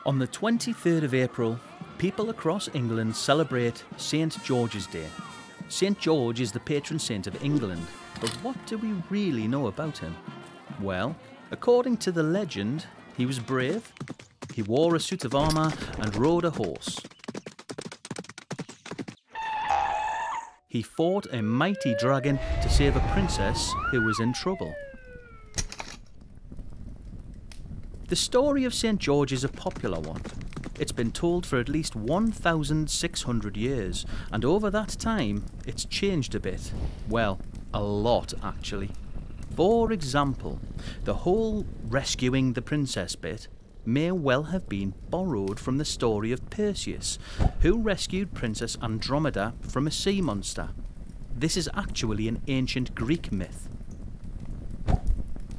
On the 23rd of April, people across England celebrate St. George's Day. St. George is the patron saint of England, but what do we really know about him? Well, according to the legend, he was brave, he wore a suit of armour and rode a horse. He fought a mighty dragon to save a princess who was in trouble. The story of St. George is a popular one. It's been told for at least 1,600 years, and over that time, it's changed a bit. Well, a lot actually. For example, the whole rescuing the princess bit may well have been borrowed from the story of Perseus, who rescued Princess Andromeda from a sea monster. This is actually an ancient Greek myth.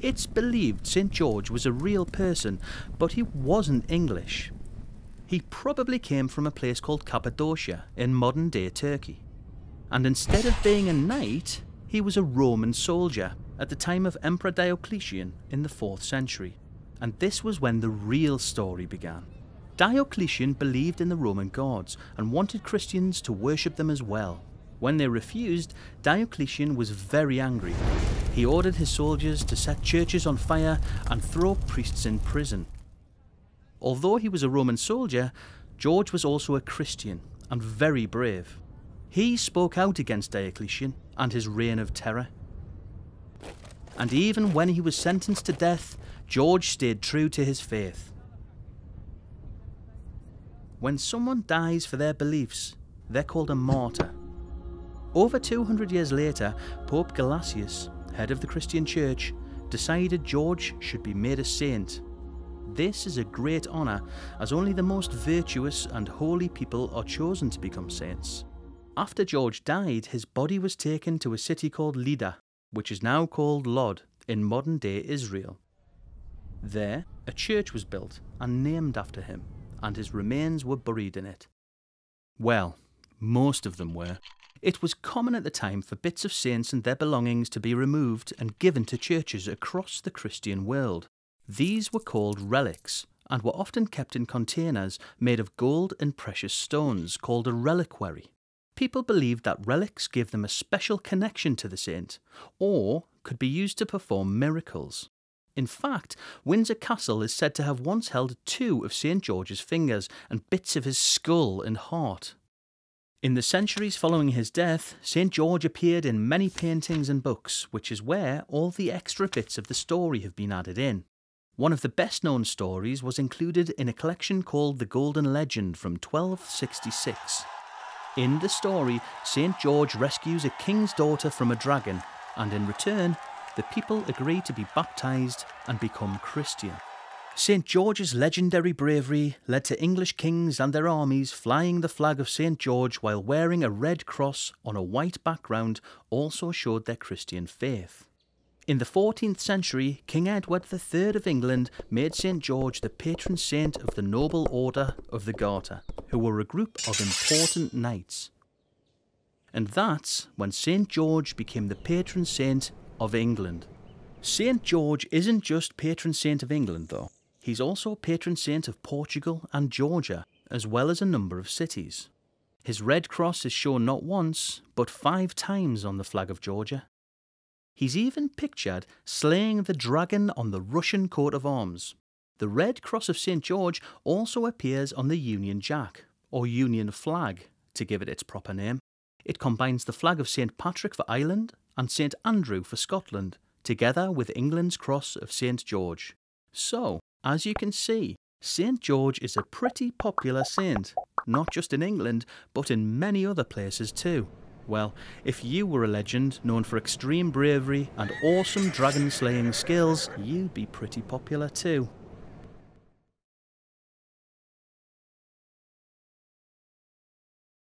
It's believed St. George was a real person, but he wasn't English. He probably came from a place called Cappadocia in modern-day Turkey. And instead of being a knight, he was a Roman soldier at the time of Emperor Diocletian in the 4th century. And this was when the real story began. Diocletian believed in the Roman gods and wanted Christians to worship them as well. When they refused, Diocletian was very angry. He ordered his soldiers to set churches on fire and throw priests in prison. Although he was a Roman soldier, George was also a Christian and very brave. He spoke out against Diocletian and his reign of terror. And even when he was sentenced to death, George stayed true to his faith. When someone dies for their beliefs, they're called a martyr. Over 200 years later, Pope Gelasius, head of the Christian Church, decided George should be made a saint. This is a great honour, as only the most virtuous and holy people are chosen to become saints. After George died, his body was taken to a city called Lydda, which is now called Lod in modern-day Israel. There, a church was built and named after him, and his remains were buried in it. Well, most of them were. It was common at the time for bits of saints and their belongings to be removed and given to churches across the Christian world. These were called relics and were often kept in containers made of gold and precious stones called a reliquary. People believed that relics gave them a special connection to the saint or could be used to perform miracles. In fact, Windsor Castle is said to have once held 2 of St. George's fingers and bits of his skull and heart. In the centuries following his death, St. George appeared in many paintings and books, which is where all the extra bits of the story have been added in. One of the best-known stories was included in a collection called The Golden Legend from 1266. In the story, St. George rescues a king's daughter from a dragon, and in return, the people agree to be baptised and become Christian. St. George's legendary bravery led to English kings and their armies flying the flag of St. George while wearing a red cross on a white background also showed their Christian faith. In the 14th century, King Edward III of England made St. George the patron saint of the noble order of the Garter, who were a group of important knights. And that's when St. George became the patron saint of England. St. George isn't just patron saint of England though. He's also patron saint of Portugal and Georgia, as well as a number of cities. His red cross is shown not once, but 5 times on the flag of Georgia. He's even pictured slaying the dragon on the Russian coat of arms. The red cross of St. George also appears on the Union Jack, or Union flag, to give it its proper name. It combines the flag of St. Patrick for Ireland and St. Andrew for Scotland, together with England's cross of St. George. So, as you can see, St. George is a pretty popular saint, not just in England, but in many other places too. Well, if you were a legend known for extreme bravery and awesome dragon-slaying skills, you'd be pretty popular too.